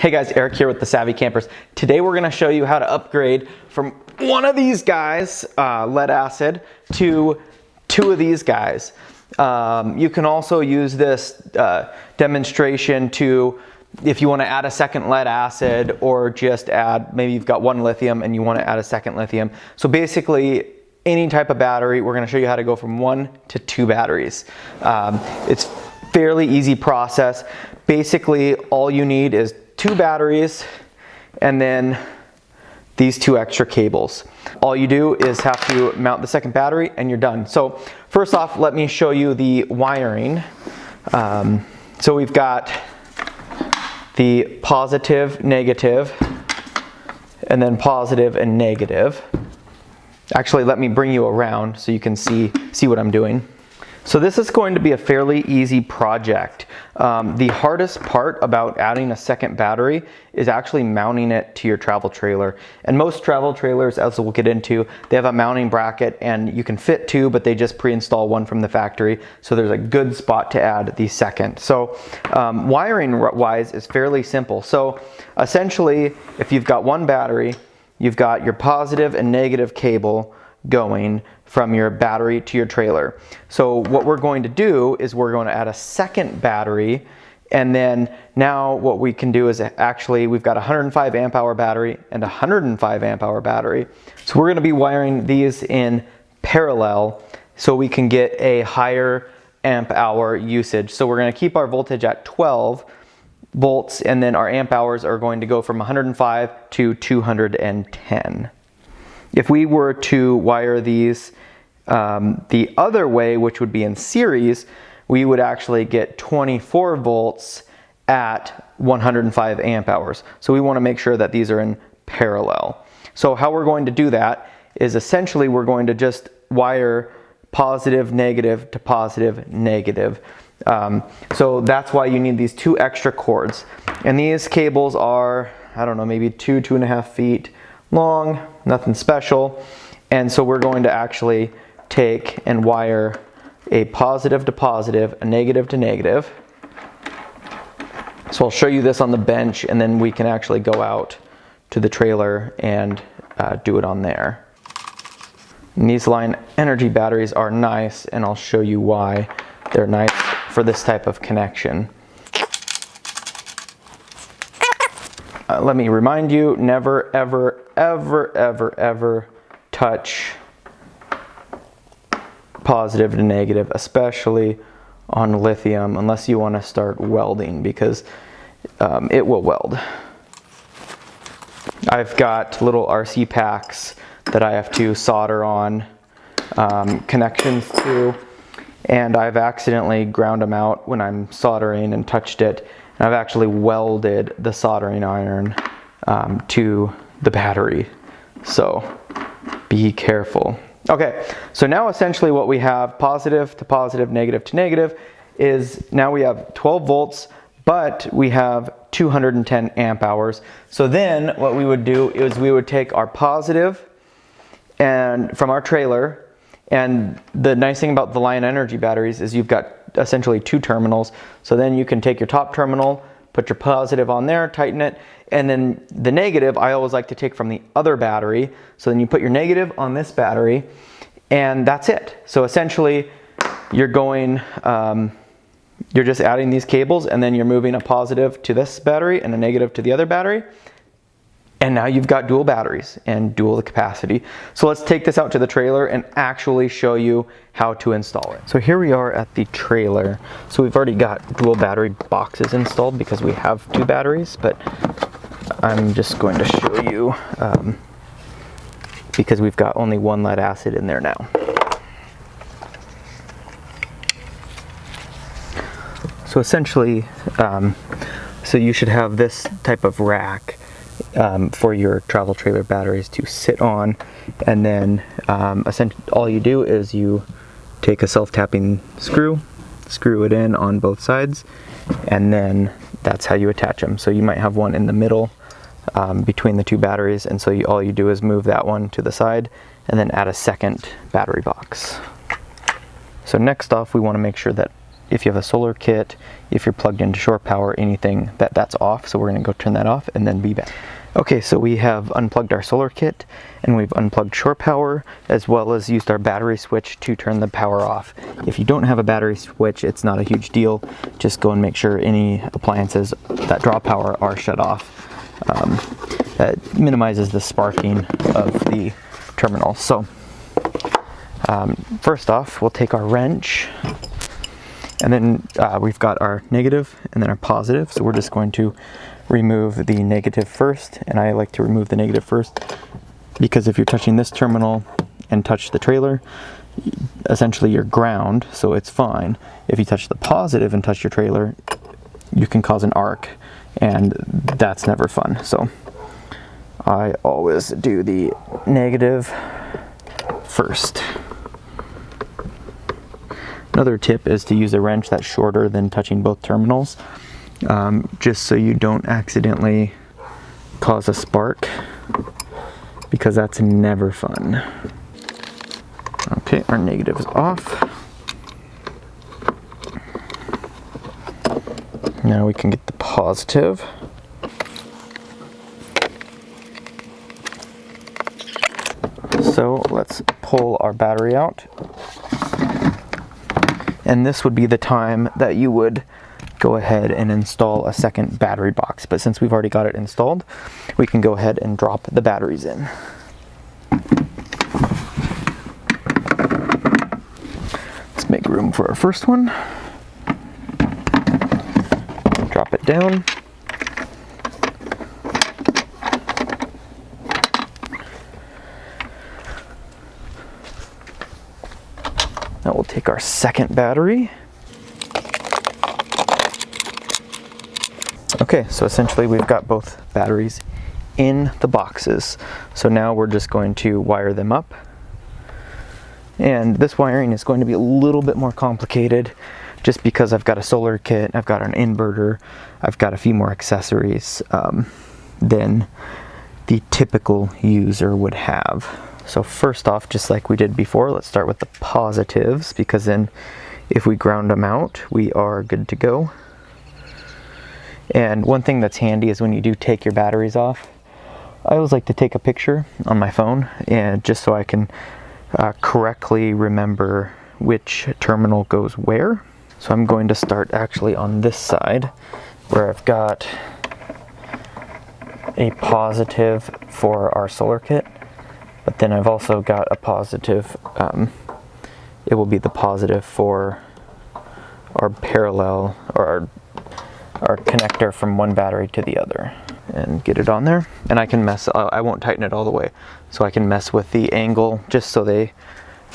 Hey guys, Eric here with the Savvy Campers. Today we're going to show you how to upgrade from one of these guys, lead acid, to two of these guys. You can also use this demonstration to, if you want to add a second lead acid, or just add, maybe you've got one lithium and you want to add a second lithium. So basically any type of battery, we're going to show you how to go from 1 to 2 batteries. It's fairly easy process. Basically all you need is 2 batteries and then these 2 extra cables. All you do is have to mount the second battery and you're done. So first off, let me show you the wiring. So we've got the positive, negative, and then positive and negative. Actually, let me bring you around so you can see what I'm doing. So this is going to be a fairly easy project. The hardest part about adding a second battery is actually mounting it to your travel trailer. And most travel trailers, as we'll get into, they have a mounting bracket and you can fit 2, but they just pre-install 1 from the factory. So there's a good spot to add the second. So wiring wise is fairly simple. So essentially, if you've got 1 battery, you've got your positive and negative cable going from your battery to your trailer. So what we're going to do is we're going to add a second battery, and then now what we can do is actually we've got a 105 amp hour battery and a 105 amp hour battery. So we're going to be wiring these in parallel so we can get a higher amp hour usage. So we're going to keep our voltage at 12 volts, and then our amp hours are going to go from 105 to 210. If we were to wire these the other way, which would be in series, we would actually get 24 volts at 105 amp hours. So we want to make sure that these are in parallel. So how we're going to do that is essentially we're going to just wire positive, negative to positive, negative. So that's why you need these 2 extra cords. And these cables are, I don't know, maybe 2.5 feet long, nothing special. And so we're going to actually take and wire a positive to positive, a negative to negative. So I'll show you this on the bench, and then we can actually go out to the trailer and do it on there. And these line energy batteries are nice, and I'll show you why they're nice for this type of connection. Let me remind you, never, ever, ever, ever, ever touch positive to negative, especially on lithium, unless you want to start welding, because it will weld. I've got little RC packs that I have to solder on connections to, and I've accidentally ground them out when I'm soldering and touched it. And I've actually welded the soldering iron to the battery. So be careful. Okay, so now essentially what we have, positive to positive, negative to negative, is now we have 12 volts, but we have 210 amp hours. So then what we would do is we would take our positive and from our trailer, and the nice thing about the Lion Energy batteries is you've got essentially 2 terminals. So then you can take your top terminal, put your positive on there, tighten it, and then the negative I always like to take from the other battery. So then you put your negative on this battery, and that's it. So essentially you're going, you're just adding these cables, and then you're moving a positive to this battery and a negative to the other battery. And now you've got dual batteries and dual capacity. So let's take this out to the trailer and actually show you how to install it. So here we are at the trailer. So we've already got dual battery boxes installed because we have 2 batteries, but I'm just going to show you because we've got only 1 lead acid in there now. So essentially, so you should have this type of rack for your travel trailer batteries to sit on, and then essentially all you do is you take a self-tapping screw it in on both sides, and then that's how you attach them. So you might have one in the middle between the 2 batteries, and so all you do is move that one to the side and then add a second battery box. So next off, we want to make sure that if you have a solar kit, if you're plugged into shore power, anything that's off. So we're going to go turn that off and then be back. Okay, so we have unplugged our solar kit and we've unplugged shore power, as well as used our battery switch to turn the power off. If you don't have a battery switch, it's not a huge deal. Just go and make sure any appliances that draw power are shut off. That minimizes the sparking of the terminal. So first off, we'll take our wrench, and then we've got our negative and then our positive. So we're just going to remove the negative first, and I like to remove the negative first because if you're touching this terminal and touch the trailer, essentially you're ground, so it's fine. If you touch the positive and touch your trailer, you can cause an arc, and that's never fun. So I always do the negative first. Another tip is to use a wrench that's shorter than touching both terminals, just so you don't accidentally cause a spark, because that's never fun. Okay, our negative is off. Now we can get the positive. So let's pull our battery out. And this would be the time that you would go ahead and install a second battery box. But since we've already got it installed, we can go ahead and drop the batteries in. Let's make room for our first one. Drop it down. Now we'll take our second battery. Okay, so essentially we've got both batteries in the boxes. So now we're just going to wire them up. And this wiring is going to be a little bit more complicated just because I've got a solar kit, I've got an inverter, I've got a few more accessories than the typical user would have. So first off, just like we did before, let's start with the positives, because then if we ground them out, we are good to go. And one thing that's handy is when you do take your batteries off, I always like to take a picture on my phone, and just so I can correctly remember which terminal goes where. So I'm going to start actually on this side where I've got a positive for our solar kit. But then I've also got a positive, it will be the positive for our parallel, or our connector from one battery to the other. And get it on there. And I can I won't tighten it all the way, so I can mess with the angle just so the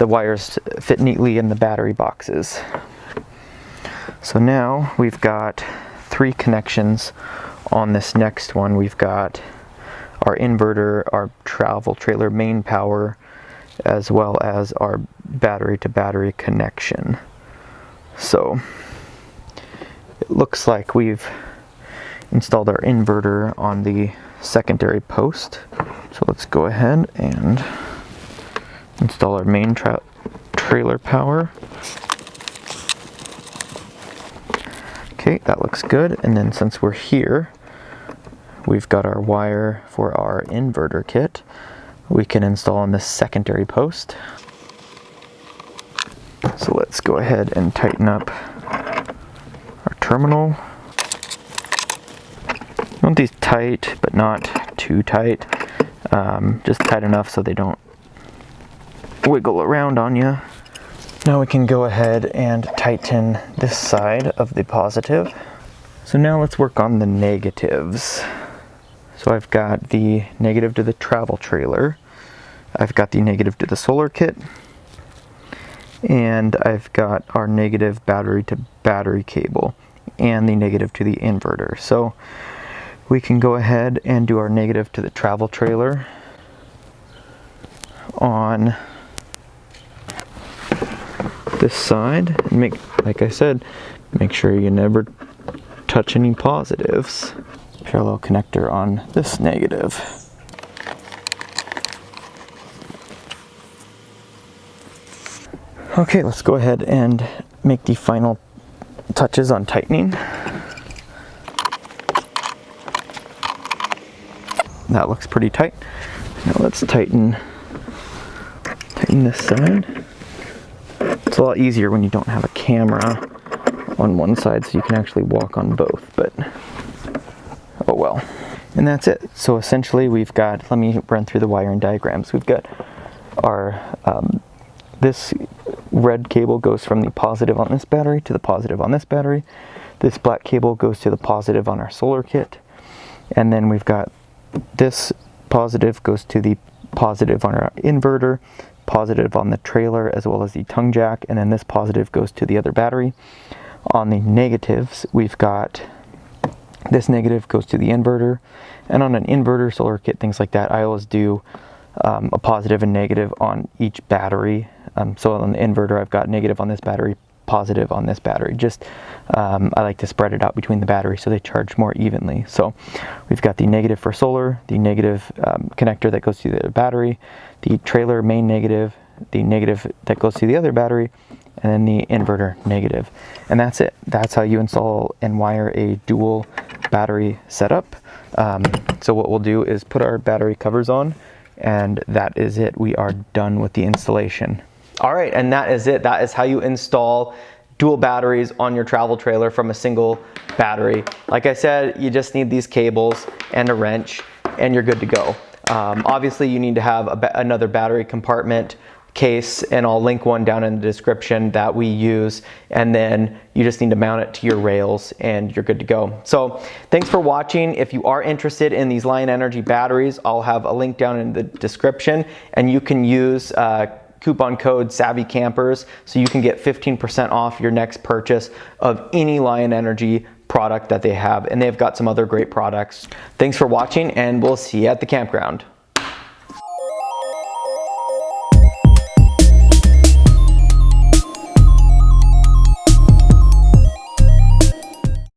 wires fit neatly in the battery boxes. So now we've got 3 connections on this next one. We've got our inverter, our travel trailer main power, as well as our battery to battery connection. So it looks like we've installed our inverter on the secondary post. So let's go ahead and install our main trailer power. Okay, that looks good. And then since we're here, we've got our wire for our inverter kit. We can install on this secondary post. So let's go ahead and tighten up our terminal. You want these tight, but not too tight. Just tight enough so they don't wiggle around on you. Now we can go ahead and tighten this side of the positive. So now let's work on the negatives. So I've got the negative to the travel trailer, I've got the negative to the solar kit, and I've got our negative battery to battery cable and the negative to the inverter. So we can go ahead and do our negative to the travel trailer on this side. And like I said, make sure you never touch any positives. Parallel connector on this negative. Okay, let's go ahead and make the final touches on tightening. That looks pretty tight. Now let's tighten this side. It's a lot easier when you don't have a camera on one side, so you can actually walk on both, but oh well. And that's it. So essentially we've got, let me run through the wiring diagrams. We've got our, this red cable goes from the positive on this battery to the positive on this battery. This black cable goes to the positive on our solar kit. And then we've got this positive goes to the positive on our inverter, positive on the trailer as well as the tongue jack, and then this positive goes to the other battery. On the negatives, we've got this negative goes to the inverter, and on an inverter, solar kit, things like that, I always do a positive and negative on each battery. So on the inverter, I've got negative on this battery, positive on this battery. Just I like to spread it out between the batteries so they charge more evenly. So we've got the negative for solar, the negative connector that goes to the battery, the trailer main negative, the negative that goes to the other battery, and then the inverter negative. And that's it. That's how you install and wire a dual battery setup. So what we'll do is put our battery covers on, and that is it. We are done with the installation. All right, and that is it. That is how you install dual batteries on your travel trailer from a single battery. Like I said, you just need these cables and a wrench, and you're good to go. Obviously, you need to have another battery compartment case, and I'll link one down in the description that we use, and then you just need to mount it to your rails and you're good to go. So thanks for watching. If you are interested in these Lion Energy batteries, I'll have a link down in the description, and you can use coupon code Savvy Campers so you can get 15% off your next purchase of any Lion Energy product that they have, and they've got some other great products. Thanks for watching, and we'll see you at the campground.